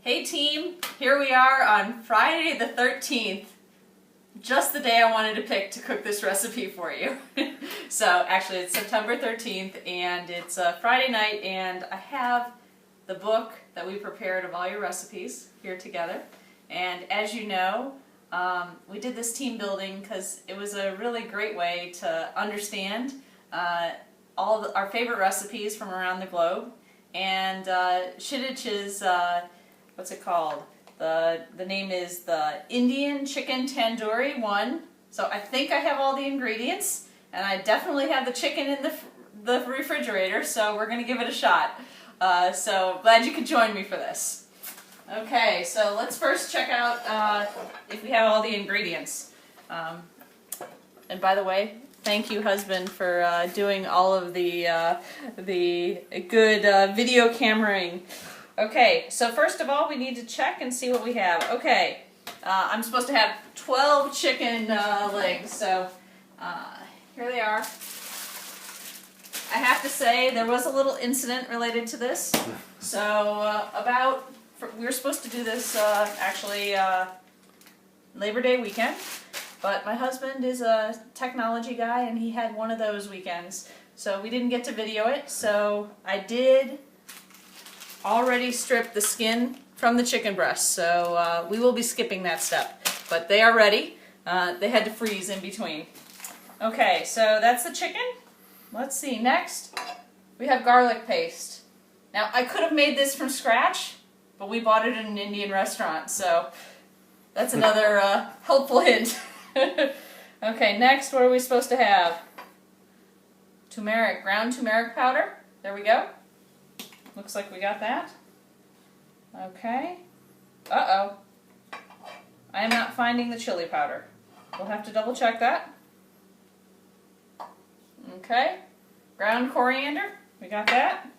Hey team, here we are on Friday the 13th, just the day I wanted to pick to cook this recipe for you. So actually it's September 13th and it's a Friday night and I have the book that we prepared of all your recipes here together. And as you know, we did this team building because it was a really great way to understand all our favorite recipes from around the globe. And Shidich's what's it called? The name is the Indian Chicken Tandoori 1. So I think I have all the ingredients, and I definitely have the chicken in the refrigerator, so we're going to give it a shot. So glad you could join me for this. Okay, so let's first check out if we have all the ingredients. And by the way, thank you, husband, for doing all of the good video cameraing. Okay, so first of all, we need to check and see what we have. Okay, I'm supposed to have 12 chicken legs, so here they are. I have to say, there was a little incident related to this. So we were supposed to do this actually Labor Day weekend, but my husband is a technology guy and he had one of those weekends. So we didn't get to video it, so I did already stripped the skin from the chicken breast, so we will be skipping that step. But they are ready. They had to freeze in between. Okay, so that's the chicken. Let's see, next we have garlic paste. Now I could have made this from scratch, but we bought it in an Indian restaurant, so that's another helpful hint. Okay, next what are we supposed to have? Turmeric, ground turmeric powder. There we go. Looks like we got that. Okay. Uh-oh. I am not finding the chili powder. We'll have to double check that. Okay. Ground coriander. We got that.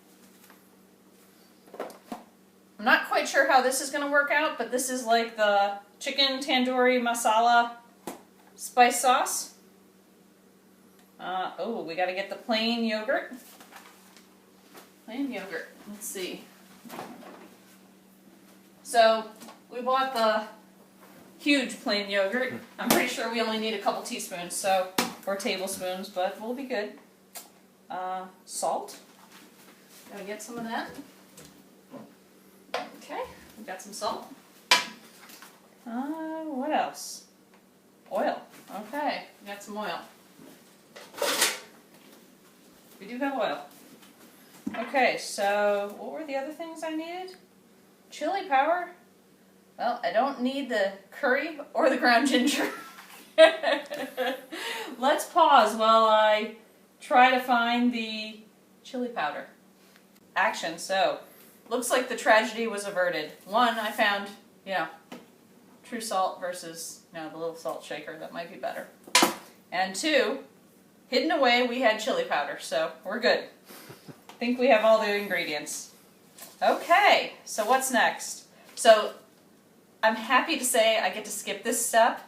I'm not quite sure how this is going to work out, but this is like the chicken tandoori masala spice sauce. Oh, we got to get the plain yogurt. Plain yogurt. Let's see. So we bought the huge plain yogurt. I'm pretty sure we only need a couple teaspoons, or tablespoons, but we'll be good. Salt. Gotta get some of that. Okay, we got some salt. What else? Oil. Okay, we got some oil. We do have oil. Okay, so what were the other things I needed? Chili powder. Well, I don't need the curry or the ground ginger. Let's pause while I try to find the chili powder. Action. So, looks like the tragedy was averted. One, I found, true salt versus, the little salt shaker. That might be better. And two, hidden away we had chili powder, so we're good. I think we have all the ingredients. Okay, so what's next? So I'm happy to say I get to skip this step.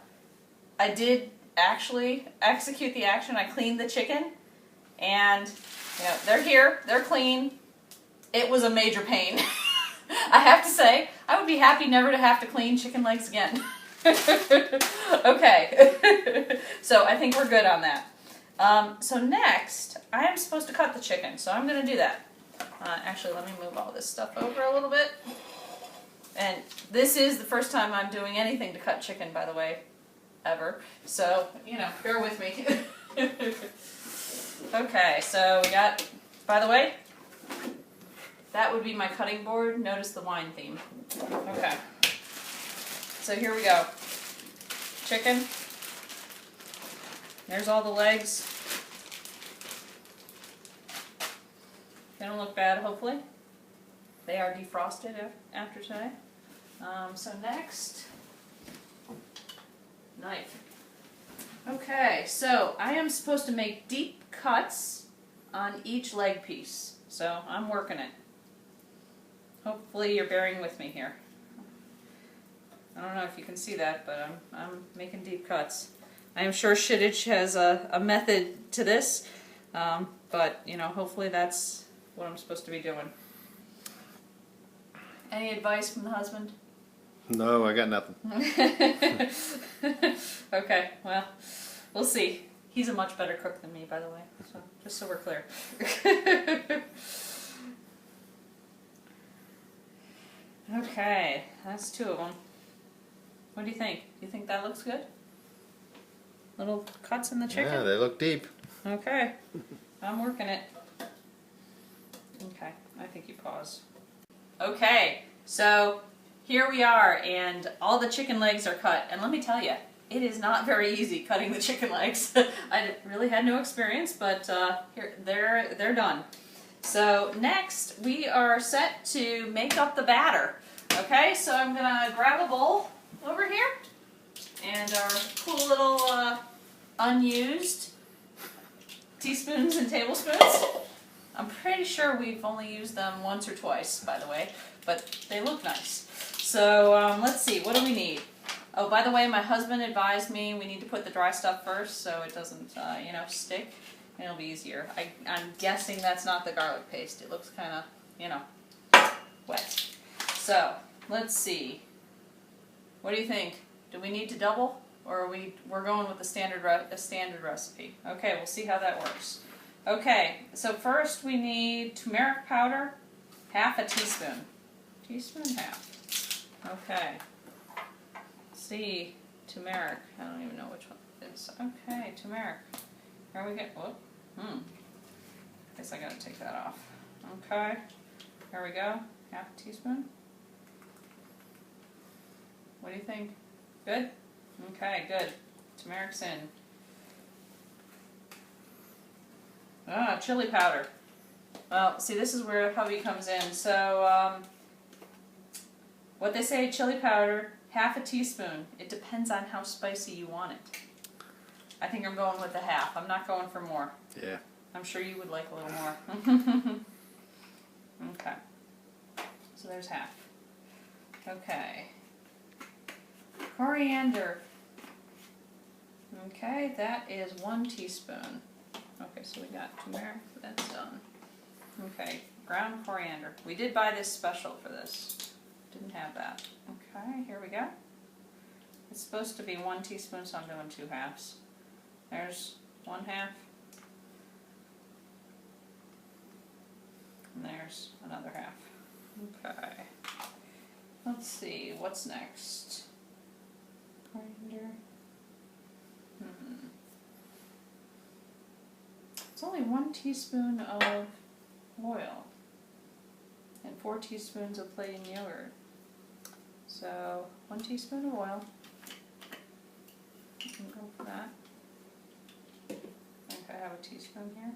I did actually execute the action. I cleaned the chicken and they're here, they're clean. It was a major pain. I have to say, I would be happy never to have to clean chicken legs again. Okay, so I think we're good on that. So next, I am supposed to cut the chicken, so I'm going to do that. Actually, let me move all this stuff over a little bit. And this is the first time I'm doing anything to cut chicken, by the way, ever. So, bear with me. Okay, so we got, by the way, that would be my cutting board. Notice the wine theme. Okay. So here we go. Chicken. There's all the legs. They don't look bad, hopefully. They are defrosted after today. So next, knife. Okay, so I am supposed to make deep cuts on each leg piece. So I'm working it. Hopefully you're bearing with me here. I don't know if you can see that, but I'm making deep cuts. I am sure Shidich has a method to this, but hopefully that's what I'm supposed to be doing. Any advice from the husband? No, I got nothing. Okay, well, we'll see. He's a much better cook than me, by the way, so just so we're clear. Okay, that's 2 of them. What do you think? Do you think that looks good? Little cuts in the chicken? Yeah, they look deep. Okay, I'm working it. Okay, I think you pause. Okay, so here we are, and all the chicken legs are cut. And let me tell you, it is not very easy cutting the chicken legs. I really had no experience, but here they're done. So next, we are set to make up the batter. Okay, so I'm gonna grab a bowl over here, and our cool little unused teaspoons and tablespoons. I'm pretty sure we've only used them once or twice, by the way, but they look nice. So let's see, what do we need? Oh, by the way, my husband advised me we need to put the dry stuff first so it doesn't, stick. And it'll be easier. I'm guessing that's not the garlic paste. It looks kind of, wet. So let's see. What do you think? Do we need to double, or are we're going with the standard recipe? Okay, we'll see how that works. Okay, so first we need turmeric powder, half a teaspoon. Teaspoon and half. Okay. Let's see, turmeric. I don't even know which one it is. Okay, turmeric. Here we go. Whoop. Guess I gotta take that off. Okay. Here we go. Half a teaspoon. What do you think? Good? Okay, good. Turmeric's in. Chili powder. Well, see, this is where hubby comes in. So, what they say, chili powder, half a teaspoon. It depends on how spicy you want it. I think I'm going with the half. I'm not going for more. Yeah. I'm sure you would like a little more. Okay. So there's half. Okay. Coriander. Okay, that is 1 teaspoon. Okay, so we got turmeric, that's done. Okay, ground coriander. We did buy this special for this. Didn't have that. Okay, here we go. It's supposed to be 1 teaspoon, so I'm doing 2 halves. There's 1 half. And there's another half. Okay. Let's see, what's next? Coriander. It's only 1 teaspoon of oil and 4 teaspoons of plain yogurt. So 1 teaspoon of oil. You can go for that. I think I have a teaspoon here.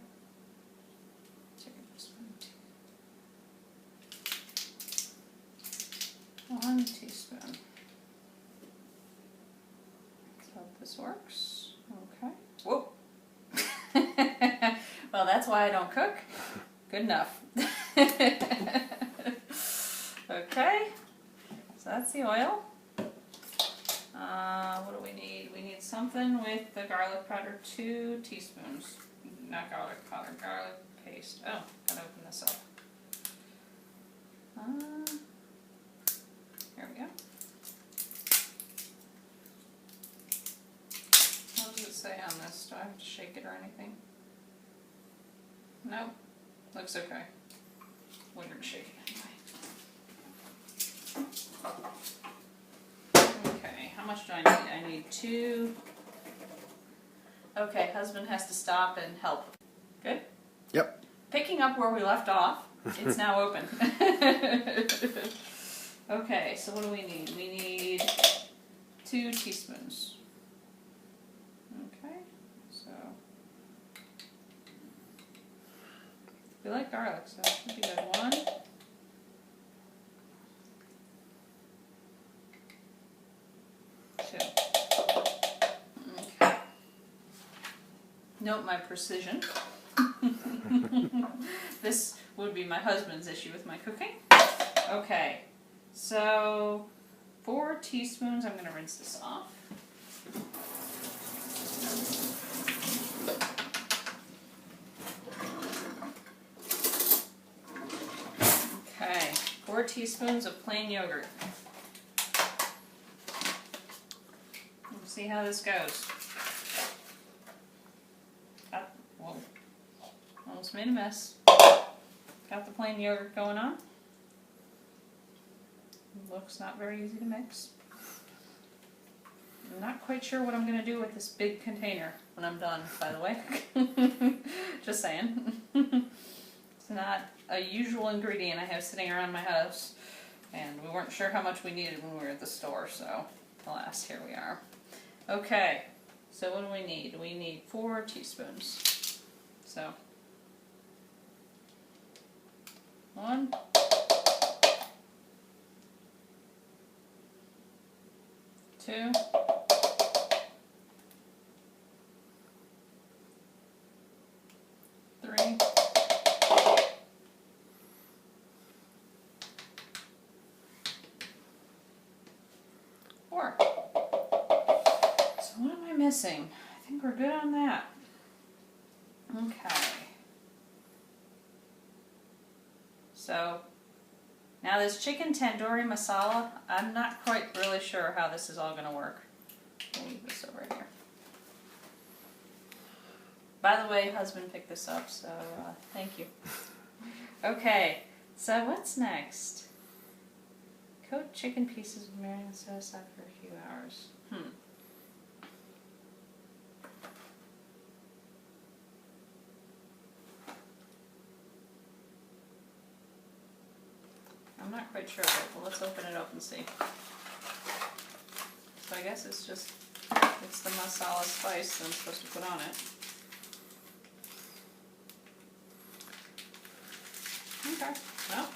Take a teaspoon. 1 teaspoon. Let's hope this works. Okay. Whoa. Well, that's why I don't cook. Good enough. Okay. So that's the oil. What do we need? We need something with the garlic powder, 2 teaspoons. Not garlic powder, garlic paste. Oh, gotta open this up. Here we go. What does it say on this? Do I have to shake it or anything? Nope. Looks okay. We're gonna shake it anyway. Okay, how much do I need? I need 2. Okay, husband has to stop and help. Good? Yep. Picking up where we left off, it's now open. Okay, so what do we need? We need 2 teaspoons. Okay, so we like garlic, so it should be good. 1. Okay. Note my precision. This would be my husband's issue with my cooking. Okay, so 4 teaspoons. I'm going to rinse this off. Okay, 4 4 teaspoons of plain yogurt. We'll see how this goes. Whoa. Almost made a mess. Got the plain yogurt going on. Looks not very easy to mix. I'm not quite sure what I'm going to do with this big container when I'm done, by the way. Just saying. It's not a usual ingredient I have sitting around my house, and we weren't sure how much we needed when we were at the store, so alas, here we are. Okay, so what do we need? We need 4 teaspoons. So, 1, 2, 3, 4. So what am I missing? I think we're good on that. Okay. So now this chicken tandoori masala, I'm not quite really sure how this is all going to work. We'll leave this over here. By the way, husband picked this up, so thank you. Okay, so what's next? Coat chicken pieces with marinade and set aside for a few hours. I'm not quite sure, but let's open it up and see. So I guess it's the masala spice that I'm supposed to put on it. Okay, well,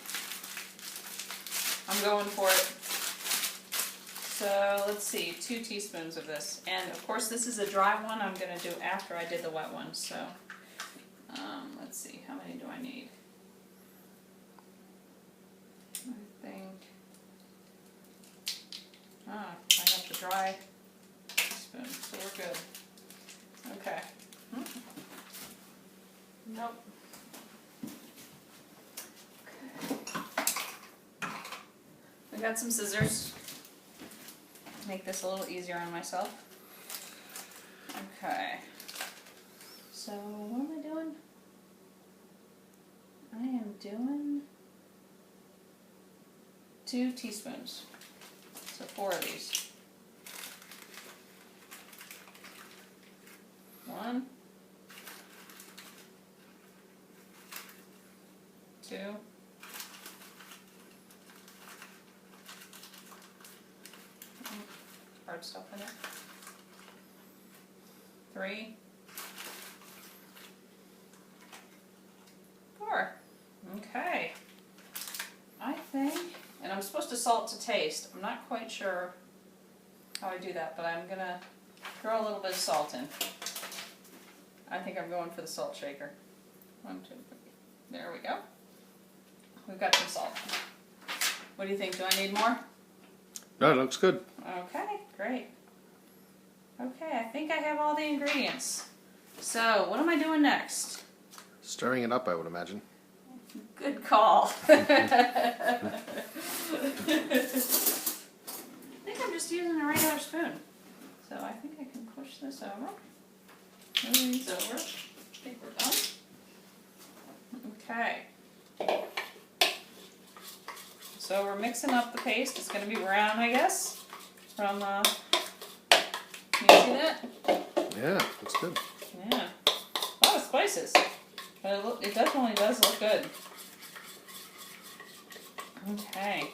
I'm going for it. So let's see, 2 teaspoons of this. And of course this is a dry one I'm going to do after I did the wet one. So let's see, how many do I need? I think, I have the dry teaspoon, so we're good. Okay. Nope. I got some scissors. Make this a little easier on myself. Okay. So what am I doing? I am doing 2 teaspoons. So 4 of these. 1, 2, hard stuff in it. 3, 4. Okay. I think, and I'm supposed to salt to taste. I'm not quite sure how I do that, but I'm gonna throw a little bit of salt in. I think I'm going for the salt shaker. 1, 2, 3. There we go. We've got some salt. What do you think? Do I need more? No, it looks good. Okay, great. Okay, I think I have all the ingredients. So, what am I doing next? Stirring it up, I would imagine. Good call. I think I'm just using a regular spoon. So I think I can push this over. Move these over. I think we're done. Okay. So we're mixing up the paste. It's going to be brown, I guess. From, can you see that? Yeah, looks good. Yeah. A lot of spices. But it definitely does look good. Okay.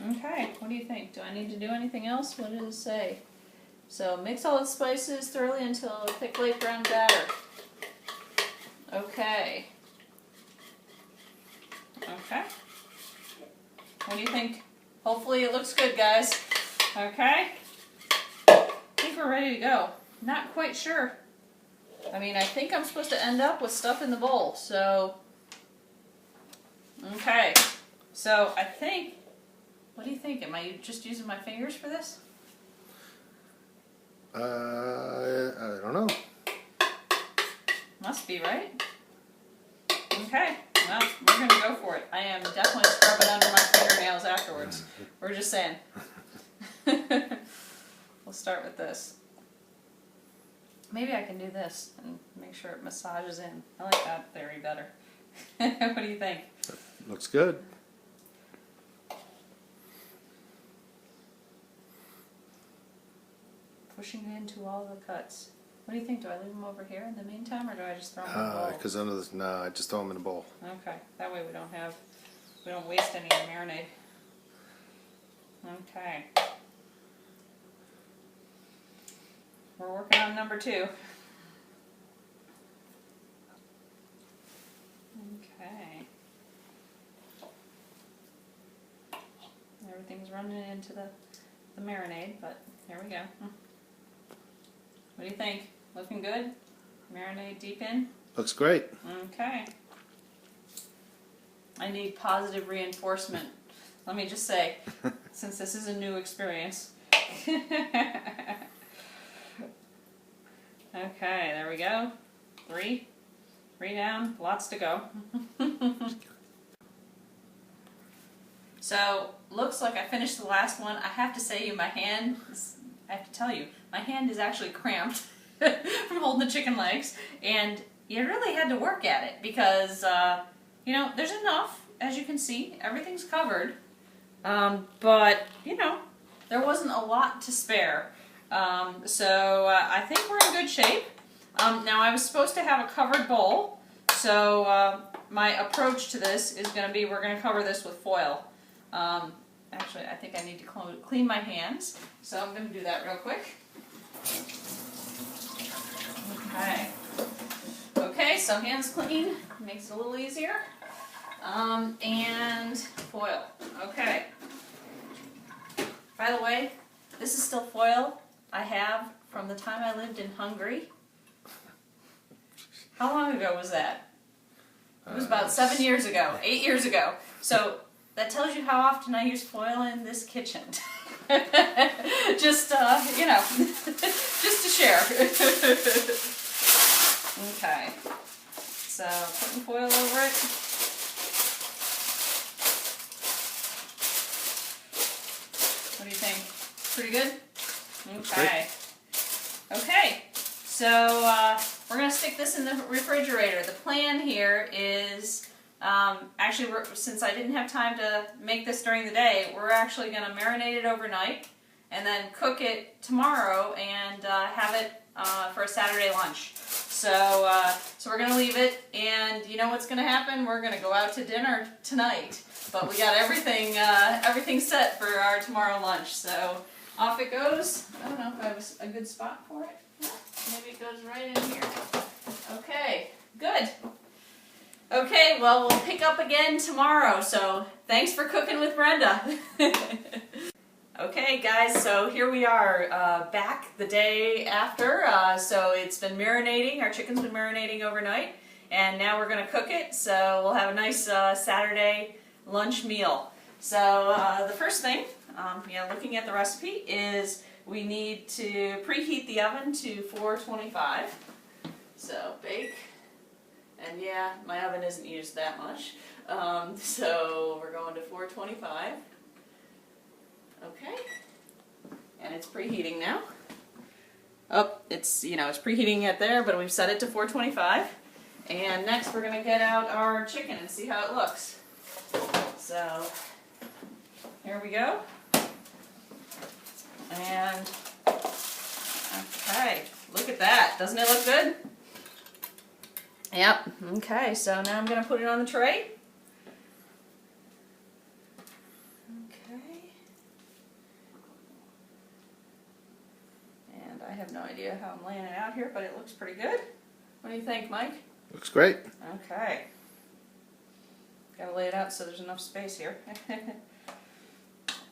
Okay, what do you think? Do I need to do anything else? What does it say? So mix all the spices thoroughly until a thick light brown batter. Okay. Okay. What do you think? Hopefully it looks good, guys. Okay. I think we're ready to go. Not quite sure. I mean, I think I'm supposed to end up with stuff in the bowl, so. Okay. So I think, what do you think? Am I just using my fingers for this? I don't know. Must be, right? Okay, well, we're gonna go for it. I am definitely scrubbing under my fingernails afterwards. We're just saying. We'll start with this. Maybe I can do this and make sure it massages in. I like that theory better. What do you think? Looks good. Pushing it into all the cuts. What do you think? Do I leave them over here in the meantime, or do I just throw them in the bowl? Because under this, no, I just throw them in a bowl. Okay, that way we don't waste any of the marinade. Okay. We're working on number 2. Okay. Everything's running into the marinade, but here we go. What do you think? Looking good? Marinade deep in? Looks great. Okay. I need positive reinforcement. Let me just say, since this is a new experience. Okay, there we go. 3 down, lots to go. So, looks like I finished the last one. I have to say, I have to tell you, my hand is actually cramped from holding the chicken legs, and you really had to work at it because, you know, there's enough, as you can see, everything's covered, but, you know, there wasn't a lot to spare. So I think we're in good shape. Now I was supposed to have a covered bowl, so my approach to this is going to be we're going to cover this with foil. Actually, I think I need to clean my hands, so I'm going to do that real quick. Okay. Okay, so hands clean makes it a little easier. And foil. Okay. By the way, this is still foil I have from the time I lived in Hungary. How long ago was that? It was about 7 years ago, 8 years ago. So that tells you how often I use foil in this kitchen. Just, you know, just to share. Okay. So putting foil over it. What do you think? Pretty good? Okay. Okay. So we're going to stick this in the refrigerator. The plan here is, actually, since I didn't have time to make this during the day, we're actually going to marinate it overnight and then cook it tomorrow and have it for a Saturday lunch. So, so we're going to leave it, and you know what's going to happen? We're going to go out to dinner tonight. But we got everything set for our tomorrow lunch. So off it goes. I don't know if I have a good spot for it. Maybe it goes right in here. Okay, good. Okay, well, we'll pick up again tomorrow. So thanks for cooking with Brenda. Okay, guys, so here we are back the day after. So it's been marinating. Our chicken's been marinating overnight. And now we're going to cook it. So we'll have a nice Saturday lunch meal. So the first thing, looking at the recipe, is we need to preheat the oven to 425. So bake, and yeah, my oven isn't used that much. So we're going to 425. Okay, and it's preheating now. Oh, it's it's preheating it there, but we've set it to 425. And next we're going to get out our chicken and see how it looks. So, here we go. And, okay, look at that. Doesn't it look good? Yep. Okay, so now I'm going to put it on the tray. Okay. And I have no idea how I'm laying it out here, but it looks pretty good. What do you think, Mike? Looks great. Okay. Gotta lay it out so there's enough space here.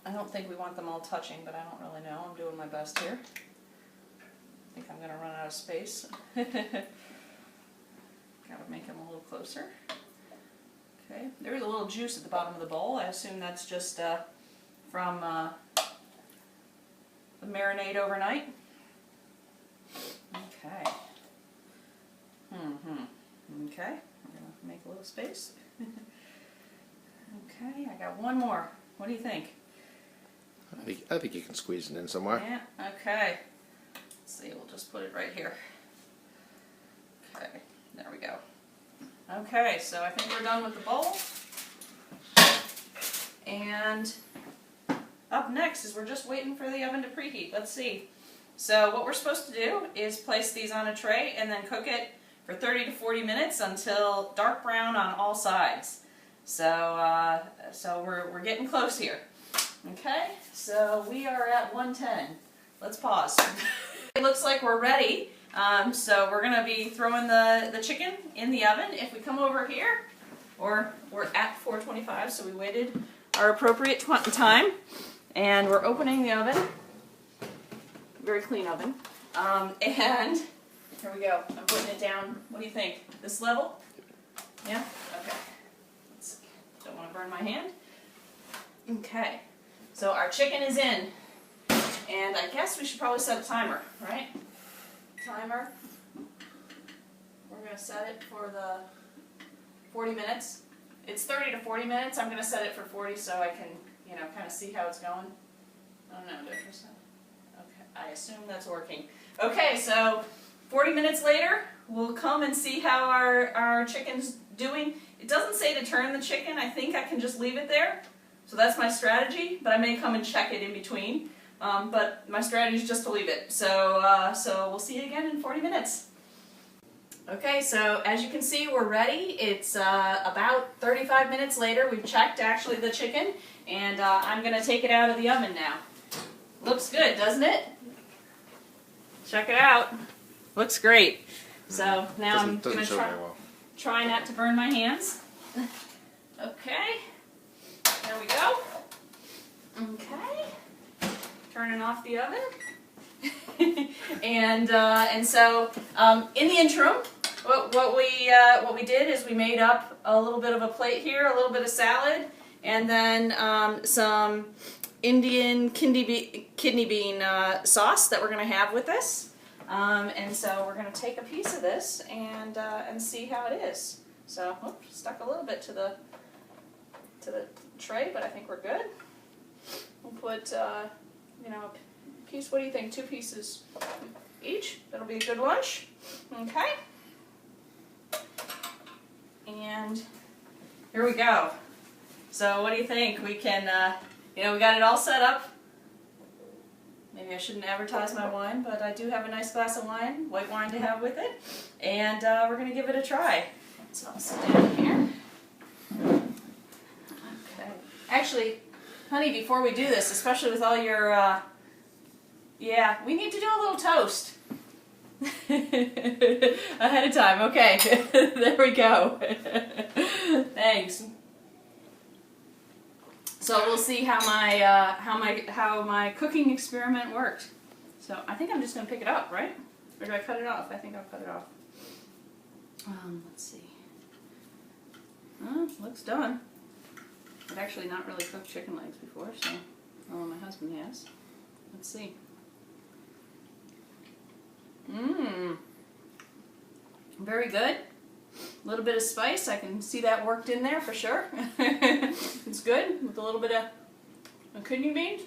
I don't think we want them all touching, but I don't really know. I'm doing my best here. I think I'm gonna run out of space. Gotta make them a little closer. Okay, there's a little juice at the bottom of the bowl. I assume that's just from the marinade overnight. Okay. Okay, we're gonna make a little space. Okay, I got one more. What do you think? I think you can squeeze it in somewhere. Yeah, okay. Let's see, we'll just put it right here. Okay, there we go. Okay, so I think we're done with the bowl. And up next is we're just waiting for the oven to preheat. Let's see. So what we're supposed to do is place these on a tray and then cook it for 30 to 40 minutes until dark brown on all sides. So we're getting close here. Okay, so we are at 110. Let's pause. It looks like we're ready. So we're going to be throwing the chicken in the oven. If we come over here, or we're at 425, so we waited our appropriate time, and we're opening the oven. Very clean oven. And here we go. I'm putting it down. What do you think? This level? Yeah? Okay. Let's see. Don't want to burn my hand. Okay. So our chicken is in. And I guess we should probably set a timer, right? Timer. We're going to set it for the 40 minutes. It's 30 to 40 minutes. I'm going to set it for 40 so I can, kind of see how it's going. I don't know. Okay, I assume that's working. Okay, so 40 minutes later, we'll come and see how our chicken's doing. It doesn't say to turn the chicken. I think I can just leave it there. So that's my strategy, but I may come and check it in between. But my strategy is just to leave it. So we'll see you again in 40 minutes. Okay, so as you can see, we're ready. It's about 35 minutes later. We've checked actually the chicken, and I'm going to take it out of the oven now. Looks good, doesn't it? Check it out. Looks great. So now I'm going to try not to burn my hands. Okay, there we go. Okay, turning off the oven. and so in the interim, what we did is we made up a little bit of a plate here, a little bit of salad, and then some Indian kidney bean sauce that we're going to have with this. And so we're going to take a piece of this and see how it is. So, oops, stuck a little bit to the tray, but I think we're good. We'll put a piece. What do you think? 2 pieces each. That'll be a good lunch. Okay. And here we go. So what do you think? We can, we got it all set up. Maybe I shouldn't advertise my wine, but I do have a nice glass of wine, white wine to have with it. And we're going to give it a try. So I'll sit down here. Okay. Actually, honey, before we do this, especially with all your, we need to do a little toast. Ahead of time. Okay. There we go. Thanks. So we'll see how my cooking experiment worked. So I think I'm just going to pick it up, right? Or do I cut it off? I think I'll cut it off. Let's see. Looks done. I've actually not really cooked chicken legs before, so my husband has. Let's see. Very good. A little bit of spice. I can see that worked in there for sure. It's good with a little bit of kidney beans.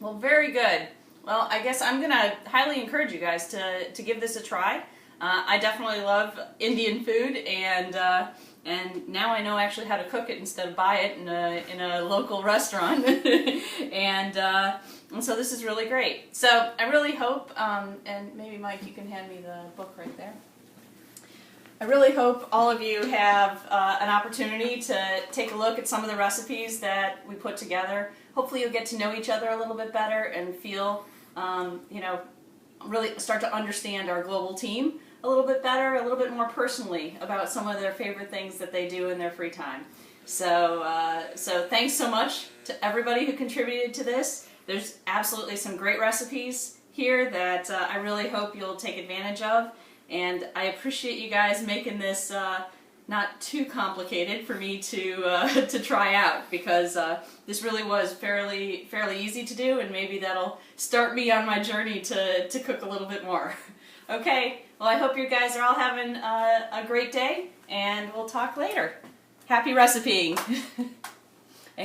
Well, very good. Well, I guess I'm gonna highly encourage you guys to give this a try. I definitely love Indian food, and now I know actually how to cook it instead of buy it in a local restaurant. and so this is really great. So I really hope, and maybe Mike, you can hand me the book right there. I really hope all of you have an opportunity to take a look at some of the recipes that we put together. Hopefully you'll get to know each other a little bit better and feel, really start to understand our global team a little bit better, a little bit more personally about some of their favorite things that they do in their free time. So thanks so much to everybody who contributed to this. There's absolutely some great recipes here that I really hope you'll take advantage of. And I appreciate you guys making this not too complicated for me to try out, because this really was fairly easy to do, and maybe that'll start me on my journey to cook a little bit more. Okay, well, I hope you guys are all having a great day, and we'll talk later. Happy recipeing!